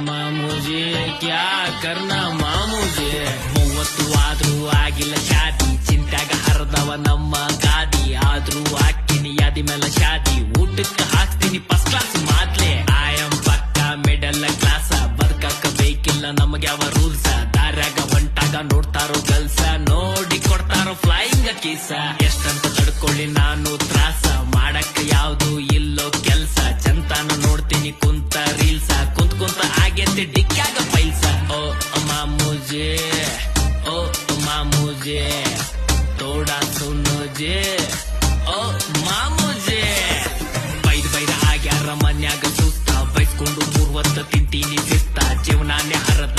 ಮಾಮೂಜಿ ಕ್ಯಾ ಕರ್ನ ಮಾಮೂಜಿ 30 ಆದ್ರೂ ಆಗಿಲ್ಲ ಶಾದಿ ಚಿಂತ್ಯಾಗ ಹರಿದವ ನಮ್ಮ ಗಾದಿ ಆದ್ರೂ ಹಾಕ್ತೀನಿ ಯಾದಿ ಮೇಲೆ ಶಾದಿ ಊಟಕ್ಕೆ ಹಾಕ್ತೀನಿ ಫಸ್ಟ್ ಕ್ಲಾಸ್ ಮಾತ್ಲೆ ಆಯಂ ಪಕ್ಕ ಮಿಡಲ್ ಕ್ಲಾಸ ಬದುಕಕ್ಕ ಬೇಕಿಲ್ಲ ನಮಗೆ ಯಾವ ರೂಲ್ಸ ದಾರ್ಯಾಗ ಹೊಂಟಾಗ ನೋಡ್ತಾರೋ ಗಲ್ಸ ನೋಡಿ ಕೊಡ್ತಾರೋ ಫ್ಲೈಯಿಂಗ್ ಕೀಸ ಎಷ್ಟಂತ ತಡ್ಕೊಳ್ಳಿ ನಾನು ತ್ರಾಸ ಮಾಡಕ್ಕ ಯಾವ್ದು ಇಲ್ಲೋ ಕೆಲ್ಸ ಚಂತಾನ ನೋಡ್ತೀನಿ ಕುಂತ ರೀಲ್ಸ ಕುಂತ ಆಗೈತೆ ಡಿಕ್ಕಾಗ ಪೈಲ್ಸ ಓ ಮಾಮೂಜೆ ಓ ಮಾಮೂಜೆ ತೋಡಾ ಸುನ್ನೋಜೆ ಓ ಮಾಮೂಜೆ ಬೈದ ಆಗ್ಯಾರ ಮನ್ಯಾಗ ಸುತ್ತ ಬೈಸ್ಕೊಂಡು 3 ಹೊತ್ತ ತಿಂತೀನಿ ಸಿಸ್ತ ಜೀವನಾನೇ ಹರದ